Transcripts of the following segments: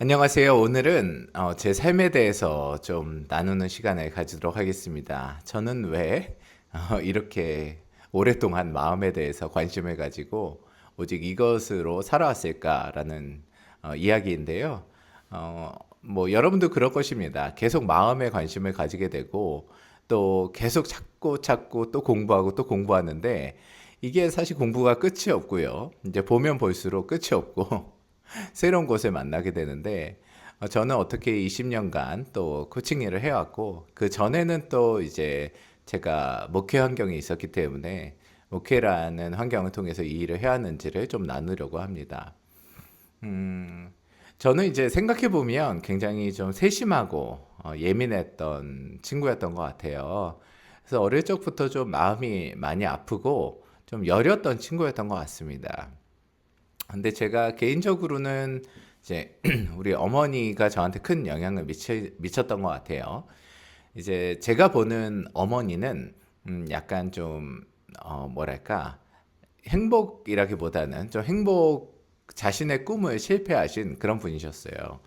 안녕하세요. 오늘은 제 삶에 대해서 좀 나누는 시간을 가지도록 하겠습니다. 저는 왜 이렇게 오랫동안 마음에 대해서 관심을 가지고 오직 이것으로 살아왔을까라는 이야기인데요. 어, 뭐 여러분도 그럴 것입니다. 계속 마음에 관심을 가지게 되고 또 계속 찾고 또 공부하고 또 공부하는데 이게 사실 공부가 끝이 없고요. 이제 보면 볼수록 끝이 없고 새로운 곳을 만나게 되는데 저는 어떻게 20년간 또 코칭 일을 해왔고 그 전에는 또 이제 제가 목회 환경에 있었기 때문에 목회라는 환경을 통해서 이 일을 해왔는지를 좀 나누려고 합니다. 저는 이제 생각해 보면 굉장히 좀 세심하고 예민했던 친구였던 것 같아요. 그래서 어릴 적부터 좀 마음이 많이 아프고 좀 여렸던 친구였던 것 같습니다. 근데 제가 개인적으로는 이제 우리 어머니가 저한테 큰 영향을 미쳤던 것 같아요. 이제 제가 보는 어머니는 약간 좀 뭐랄까 행복이라기보다는 좀 자신의 꿈을 실패하신 그런 분이셨어요.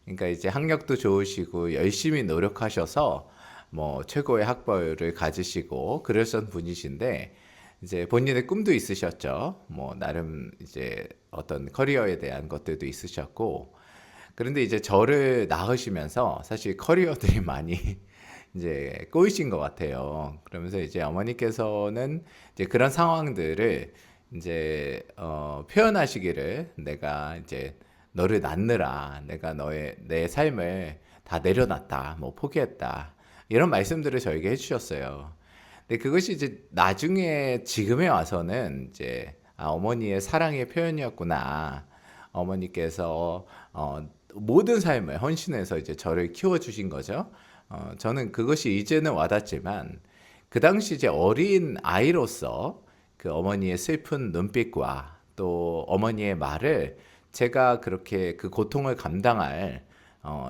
그러니까 이제 학력도 좋으시고 열심히 노력하셔서 뭐 최고의 학벌을 가지시고 그러셨던 분이신데 이제 본인의 꿈도 있으셨죠. 뭐 나름 이제 어떤 커리어에 대한 것들도 있으셨고 그런데 이제 저를 낳으시면서 사실 커리어들이 많이 이제 꼬이신 것 같아요. 그러면서 이제 어머니께서는 이제 그런 상황들을 이제 표현하시기를 내가 이제 너를 낳느라 내가 내 삶을 다 내려놨다, 뭐 포기했다 이런 말씀들을 저에게 해주셨어요. 근데 그것이 이제 나중에 지금에 와서는 이제 어머니의 사랑의 표현이었구나. 어머니께서 모든 삶을 헌신해서 이제 저를 키워주신 거죠. 저는 그것이 이제는 와닿지만 그 당시 이제 어린 아이로서 그 어머니의 슬픈 눈빛과 또 어머니의 말을 제가 그렇게 그 고통을 감당할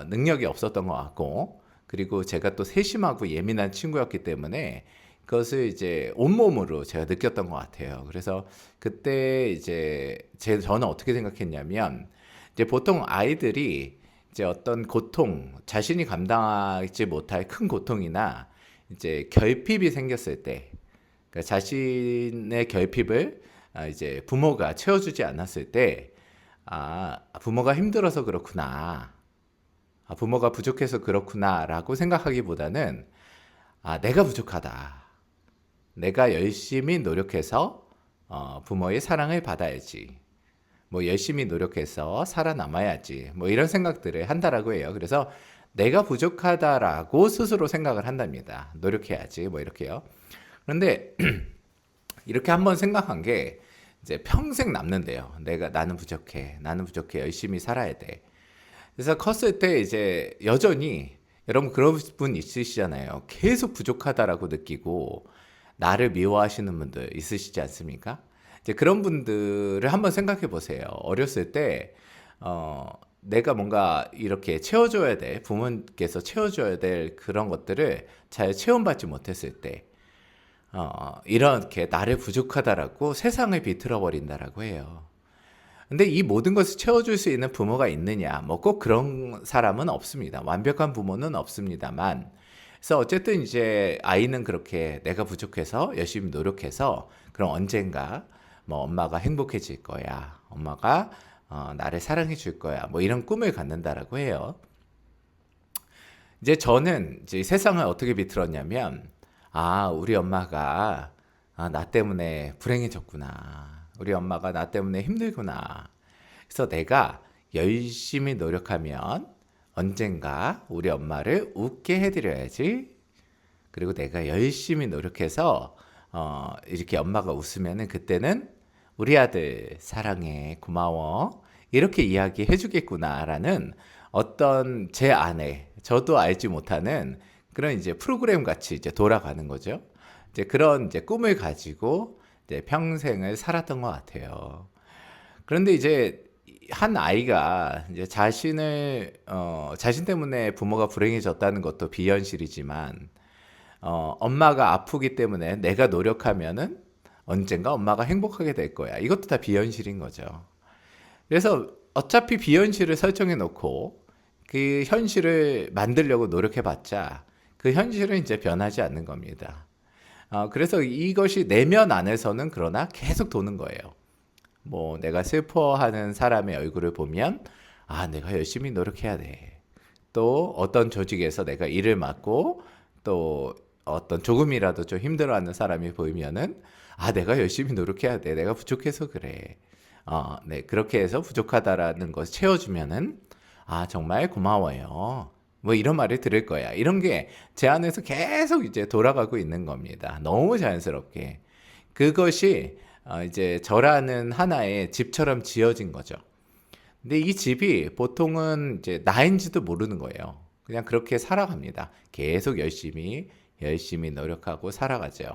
능력이 없었던 것 같고 그리고 제가 또 세심하고 예민한 친구였기 때문에 그것을 이제 온몸으로 제가 느꼈던 것 같아요. 그래서 그때 이제 저는 어떻게 생각했냐면 이제 보통 아이들이 이제 어떤 고통, 자신이 감당하지 못할 큰 고통이나 이제 결핍이 생겼을 때, 그러니까 자신의 결핍을 이제 부모가 채워주지 않았을 때, 부모가 힘들어서 그렇구나. 부모가 부족해서 그렇구나라고 생각하기보다는 내가 부족하다. 내가 열심히 노력해서 부모의 사랑을 받아야지. 뭐 열심히 노력해서 살아남아야지. 뭐 이런 생각들을 한다라고 해요. 그래서 내가 부족하다라고 스스로 생각을 한답니다. 노력해야지. 뭐 이렇게요. 그런데 이렇게 한번 생각한 게 이제 평생 남는데요. 나는 부족해. 나는 부족해. 열심히 살아야 돼. 그래서 컸을 때 이제 여전히 여러분 그런 분 있으시잖아요. 계속 부족하다라고 느끼고 나를 미워하시는 분들 있으시지 않습니까? 이제 그런 분들을 한번 생각해 보세요. 어렸을 때 내가 뭔가 이렇게 채워줘야 돼. 부모님께서 채워줘야 될 그런 것들을 잘 체험받지 못했을 때 이렇게 나를 부족하다라고 세상을 비틀어 버린다라고 해요. 근데 이 모든 것을 채워줄 수 있는 부모가 있느냐? 뭐 꼭 그런 사람은 없습니다. 완벽한 부모는 없습니다만. 그래서 어쨌든 이제 아이는 그렇게 내가 부족해서 열심히 노력해서 그럼 언젠가 뭐 엄마가 행복해질 거야. 엄마가 나를 사랑해 줄 거야. 뭐 이런 꿈을 갖는다라고 해요. 이제 저는 이제 이 세상을 어떻게 비틀었냐면, 우리 엄마가 나 때문에 불행해졌구나. 우리 엄마가 나 때문에 힘들구나. 그래서 내가 열심히 노력하면 언젠가 우리 엄마를 웃게 해드려야지. 그리고 내가 열심히 노력해서 이렇게 엄마가 웃으면은 그때는 우리 아들 사랑해 고마워 이렇게 이야기해 주겠구나라는 어떤 제 안에 저도 알지 못하는 그런 이제 프로그램 같이 이제 돌아가는 거죠. 이제 그런 이제 꿈을 가지고 이제 평생을 살았던 것 같아요. 그런데 이제 한 아이가 이제 자신 때문에 부모가 불행해졌다는 것도 비현실이지만 엄마가 아프기 때문에 내가 노력하면은 언젠가 엄마가 행복하게 될 거야. 이것도 다 비현실인 거죠. 그래서 어차피 비현실을 설정해 놓고 그 현실을 만들려고 노력해봤자 그 현실은 이제 변하지 않는 겁니다. 그래서 이것이 내면 안에서는 그러나 계속 도는 거예요. 뭐 내가 슬퍼하는 사람의 얼굴을 보면 내가 열심히 노력해야 돼. 또 어떤 조직에서 내가 일을 맡고 또 어떤 조금이라도 좀 힘들어하는 사람이 보이면은 내가 열심히 노력해야 돼. 내가 부족해서 그래. 네, 그렇게 해서 부족하다라는 것을 채워주면은 정말 고마워요. 뭐 이런 말을 들을 거야. 이런 게 제 안에서 계속 이제 돌아가고 있는 겁니다. 너무 자연스럽게. 그것이 이제 저라는 하나의 집처럼 지어진 거죠. 근데 이 집이 보통은 이제 나인지도 모르는 거예요. 그냥 그렇게 살아갑니다. 계속 열심히 노력하고 살아가죠.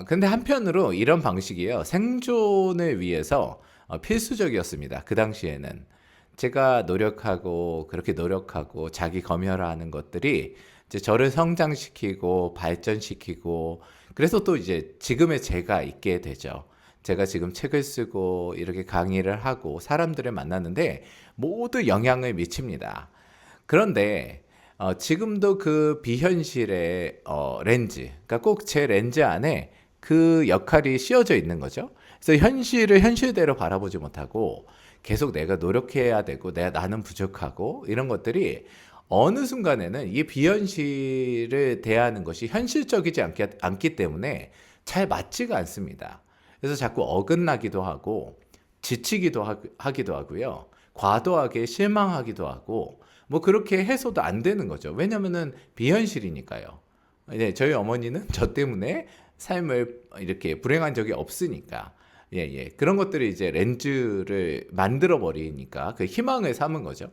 근데 한편으로 이런 방식이요. 생존을 위해서 필수적이었습니다. 그 당시에는. 제가 노력하고, 그렇게 노력하고, 자기 검열하는 것들이 이제 저를 성장시키고, 발전시키고, 그래서 또 이제 지금의 제가 있게 되죠. 제가 지금 책을 쓰고, 이렇게 강의를 하고, 사람들을 만나는데 모두 영향을 미칩니다. 그런데 지금도 그 비현실의 렌즈, 그러니까 꼭 제 렌즈 안에 그 역할이 씌워져 있는 거죠. 그래서 현실을 현실대로 바라보지 못하고 계속 내가 노력해야 되고 나는 부족하고 이런 것들이 어느 순간에는 이 비현실을 대하는 것이 현실적이지 않기 때문에 잘 맞지가 않습니다. 그래서 자꾸 어긋나기도 하고 지치기도 하기도 하고요. 과도하게 실망하기도 하고 뭐 그렇게 해서도 안 되는 거죠. 왜냐면은 비현실이니까요. 네, 저희 어머니는 저 때문에 삶을 이렇게 불행한 적이 없으니까. 예, 예. 그런 것들이 이제 렌즈를 만들어 버리니까 그 희망을 삼은 거죠.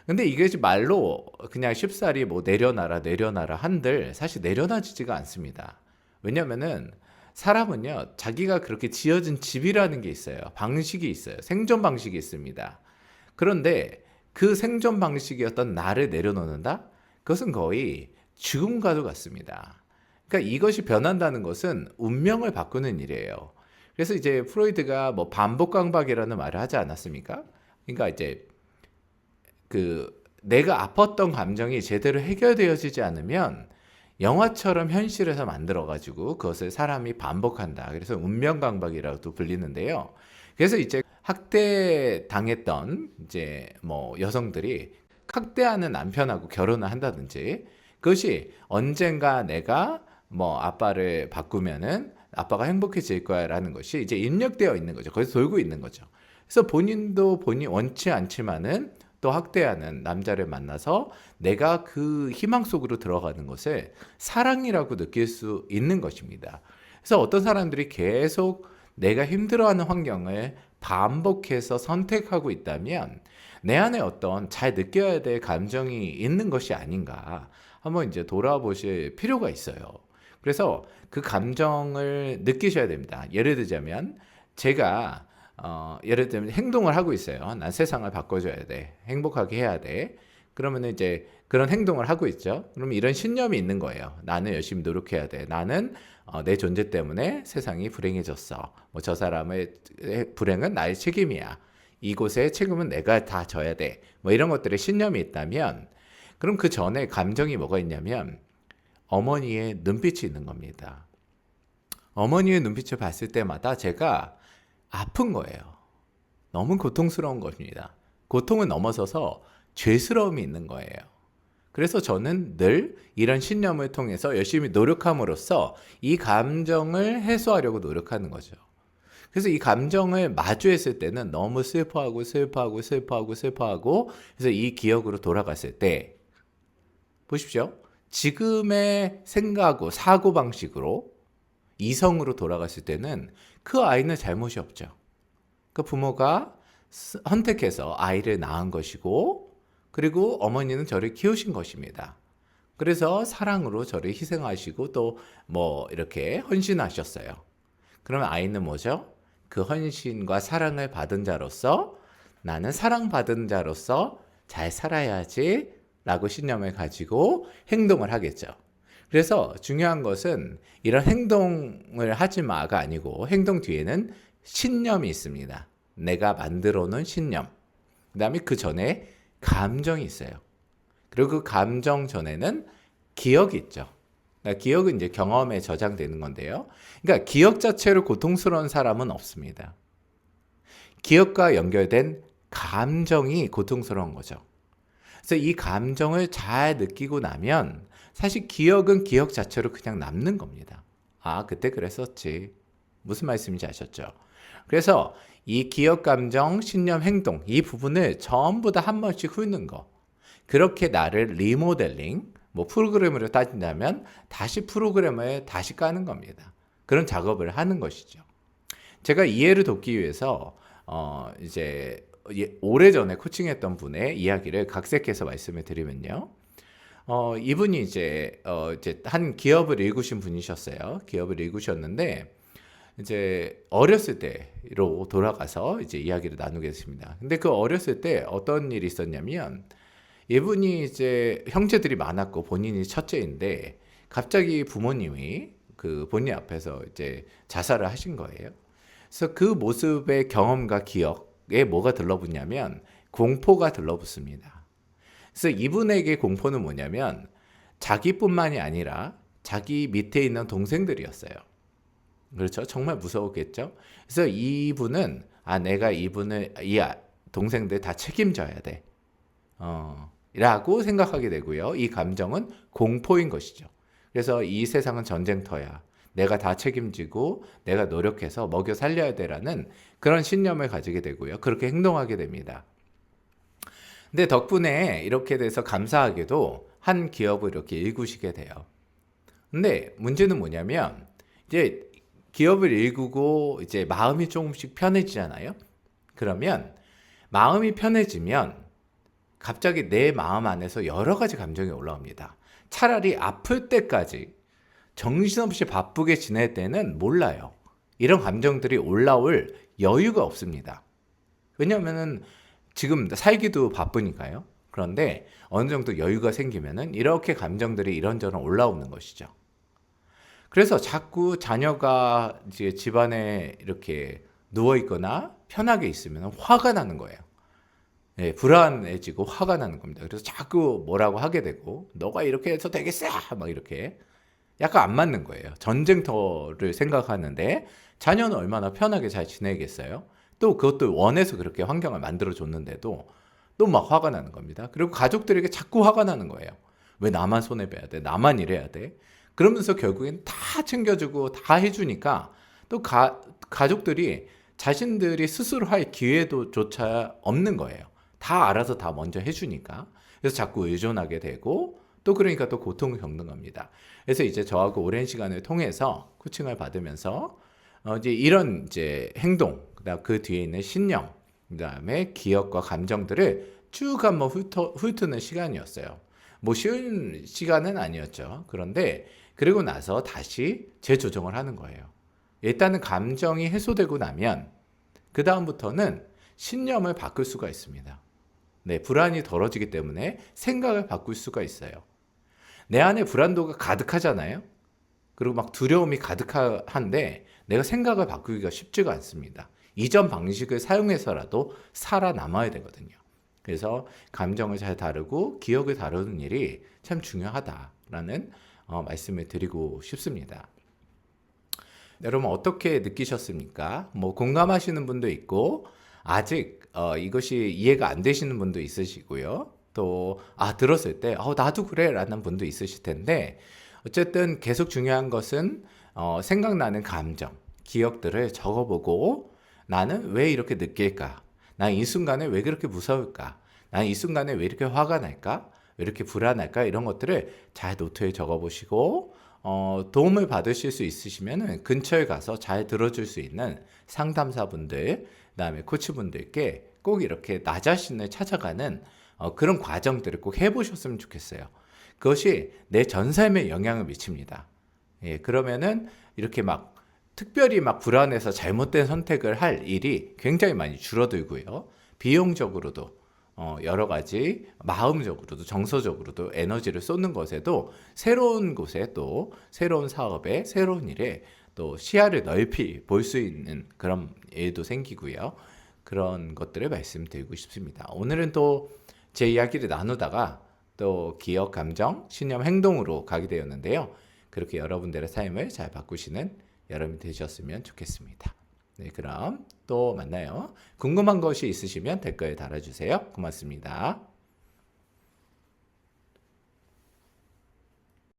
근데 이게 말로 그냥 쉽사리 뭐 내려놔라 한들 사실 내려놔지지가 않습니다. 왜냐면은 사람은요, 자기가 그렇게 지어진 집이라는 게 있어요. 방식이 있어요. 생존 방식이 있습니다. 그런데 그 생존 방식이었던 나를 내려놓는다? 그것은 거의 죽음과도 같습니다. 그러니까 이것이 변한다는 것은 운명을 바꾸는 일이에요. 그래서 이제 프로이드가 뭐 반복 강박이라는 말을 하지 않았습니까? 그러니까 이제 그 내가 아팠던 감정이 제대로 해결되어지지 않으면 영화처럼 현실에서 만들어가지고 그것을 사람이 반복한다. 그래서 운명강박이라고도 불리는데요. 그래서 이제 학대 당했던 이제 뭐 여성들이 학대하는 남편하고 결혼을 한다든지 그것이 언젠가 내가 뭐 아빠를 바꾸면은 아빠가 행복해질 거야라는 것이 이제 입력되어 있는 거죠. 거기서 돌고 있는 거죠. 그래서 본인도 본인 원치 않지만은 또 학대하는 남자를 만나서 내가 그 희망 속으로 들어가는 것을 사랑이라고 느낄 수 있는 것입니다. 그래서 어떤 사람들이 계속 내가 힘들어하는 환경을 반복해서 선택하고 있다면 내 안에 어떤 잘 느껴야 될 감정이 있는 것이 아닌가 한번 이제 돌아보실 필요가 있어요. 그래서 그 감정을 느끼셔야 됩니다. 예를 들자면 제가 예를 들면 행동을 하고 있어요. 난 세상을 바꿔줘야 돼. 행복하게 해야 돼. 그러면 이제 그런 행동을 하고 있죠. 그럼 이런 신념이 있는 거예요. 나는 열심히 노력해야 돼. 나는 내 존재 때문에 세상이 불행해졌어. 뭐 저 사람의 불행은 나의 책임이야. 이곳의 책임은 내가 다 져야 돼. 뭐 이런 것들의 신념이 있다면 그럼 그 전에 감정이 뭐가 있냐면 어머니의 눈빛이 있는 겁니다. 어머니의 눈빛을 봤을 때마다 제가 아픈 거예요. 너무 고통스러운 것입니다. 고통을 넘어서서 죄스러움이 있는 거예요. 그래서 저는 늘 이런 신념을 통해서 열심히 노력함으로써 이 감정을 해소하려고 노력하는 거죠. 그래서 이 감정을 마주했을 때는 너무 슬퍼하고 그래서 이 기억으로 돌아갔을 때 보십시오. 지금의 생각하고 사고방식으로 이성으로 돌아갔을 때는 그 아이는 잘못이 없죠. 그 부모가 선택해서 아이를 낳은 것이고 그리고 어머니는 저를 키우신 것입니다. 그래서 사랑으로 저를 희생하시고 또 뭐 이렇게 헌신하셨어요. 그러면 아이는 뭐죠? 그 헌신과 사랑을 받은 자로서 나는 사랑받은 자로서 잘 살아야지 라고 신념을 가지고 행동을 하겠죠. 그래서 중요한 것은 이런 행동을 하지 마가 아니고 행동 뒤에는 신념이 있습니다. 내가 만들어 놓은 신념, 그 다음에 그 전에 감정이 있어요. 그리고 그 감정 전에는 기억이 있죠. 그러니까 기억은 이제 경험에 저장되는 건데요. 그러니까 기억 자체로 고통스러운 사람은 없습니다. 기억과 연결된 감정이 고통스러운 거죠. 그래서 이 감정을 잘 느끼고 나면 사실 기억은 기억 자체로 그냥 남는 겁니다. 아, 그때 그랬었지. 무슨 말씀인지 아셨죠? 그래서 이 기억, 감정, 신념, 행동 이 부분을 전부 다 한 번씩 훑는 거. 그렇게 나를 리모델링, 뭐 프로그램으로 따진다면 다시 프로그램을 다시 까는 겁니다. 그런 작업을 하는 것이죠. 제가 이해를 돕기 위해서 이제 오래전에 코칭했던 분의 이야기를 각색해서 말씀을 드리면요. 이분이 이제 한 기업을 일구신 분이셨어요. 기업을 일구셨는데 이제 어렸을 때로 돌아가서 이제 이야기를 나누겠습니다. 근데 그 어렸을 때 어떤 일이 있었냐면 이분이 이제 형제들이 많았고 본인이 첫째인데 갑자기 부모님이 그 본인 앞에서 이제 자살을 하신 거예요. 그래서 그 모습의 경험과 기억에 뭐가 들러붙냐면 공포가 들러붙습니다. 그래서 이분에게 공포는 뭐냐면 자기뿐만이 아니라 자기 밑에 있는 동생들이었어요. 그렇죠? 정말 무서웠겠죠? 그래서 이분은 내가 이분을 동생들 다 책임져야 돼. 라고 생각하게 되고요. 이 감정은 공포인 것이죠. 그래서 이 세상은 전쟁터야. 내가 다 책임지고 내가 노력해서 먹여 살려야 돼라는 그런 신념을 가지게 되고요. 그렇게 행동하게 됩니다. 근데 덕분에 이렇게 돼서 감사하게도 한 기업을 이렇게 일구시게 돼요. 근데 문제는 뭐냐면 이제 기업을 일구고 이제 마음이 조금씩 편해지잖아요. 그러면 마음이 편해지면 갑자기 내 마음 안에서 여러 가지 감정이 올라옵니다. 차라리 아플 때까지 정신없이 바쁘게 지낼 때는 몰라요. 이런 감정들이 올라올 여유가 없습니다. 왜냐하면 지금 살기도 바쁘니까요. 그런데 어느 정도 여유가 생기면은 이렇게 감정들이 이런저런 올라오는 것이죠. 그래서 자꾸 자녀가 이제 집안에 이렇게 누워 있거나 편하게 있으면 화가 나는 거예요. 예, 불안해지고 화가 나는 겁니다. 그래서 자꾸 뭐라고 하게 되고 너가 이렇게 해서 되겠어 막 이렇게 약간 안 맞는 거예요. 전쟁터를 생각하는데 자녀는 얼마나 편하게 잘 지내겠어요. 또 그것도 원해서 그렇게 환경을 만들어 줬는데도 또 막 화가 나는 겁니다. 그리고 가족들에게 자꾸 화가 나는 거예요. 왜 나만 손해봐야 돼? 나만 이래야 돼? 그러면서 결국엔 다 챙겨주고 다 해주니까 또 가족들이 자신들이 스스로 할 기회도 조차 없는 거예요. 다 알아서 다 먼저 해주니까. 그래서 자꾸 의존하게 되고 또 그러니까 또 고통을 겪는 겁니다. 그래서 이제 저하고 오랜 시간을 통해서 코칭을 받으면서 이제 이런 이제 행동, 그다음 그 뒤에 있는 신념, 그다음에 기억과 감정들을 쭉 한번 훑는 시간이었어요. 뭐 쉬운 시간은 아니었죠. 그런데 그리고 나서 다시 재조정을 하는 거예요. 일단은 감정이 해소되고 나면 그 다음부터는 신념을 바꿀 수가 있습니다. 네, 불안이 덜어지기 때문에 생각을 바꿀 수가 있어요. 내 안에 불안도가 가득하잖아요. 그리고 막 두려움이 가득한데 내가 생각을 바꾸기가 쉽지가 않습니다. 이전 방식을 사용해서라도 살아남아야 되거든요. 그래서 감정을 잘 다루고 기억을 다루는 일이 참 중요하다라는 말씀을 드리고 싶습니다. 여러분 어떻게 느끼셨습니까? 뭐 공감하시는 분도 있고 아직 이것이 이해가 안 되시는 분도 있으시고요. 또 들었을 때 나도 그래 라는 분도 있으실 텐데 어쨌든 계속 중요한 것은 생각나는 감정, 기억들을 적어보고 나는 왜 이렇게 느낄까? 난 이 순간에 왜 그렇게 무서울까? 난 이 순간에 왜 이렇게 화가 날까? 왜 이렇게 불안할까? 이런 것들을 잘 노트에 적어보시고 도움을 받으실 수 있으시면 근처에 가서 잘 들어줄 수 있는 상담사분들, 그다음에 코치분들께 꼭 이렇게 나 자신을 찾아가는 그런 과정들을 꼭 해보셨으면 좋겠어요. 그것이 내 전 삶에 영향을 미칩니다. 예, 그러면은 이렇게 막 특별히 막 불안해서 잘못된 선택을 할 일이 굉장히 많이 줄어들고요. 비용적으로도 여러 가지 마음적으로도 정서적으로도 에너지를 쏟는 것에도 새로운 곳에 또 새로운 사업에 새로운 일에 또 시야를 넓히 볼 수 있는 그런 일도 생기고요. 그런 것들을 말씀드리고 싶습니다. 오늘은 또 제 이야기를 나누다가 또 기억, 감정, 신념, 행동으로 가게 되었는데요. 그렇게 여러분들의 삶을 잘 바꾸시는 여러분이 되셨으면 좋겠습니다. 네, 그럼 또 만나요. 궁금한 것이 있으시면 댓글 달아주세요. 고맙습니다.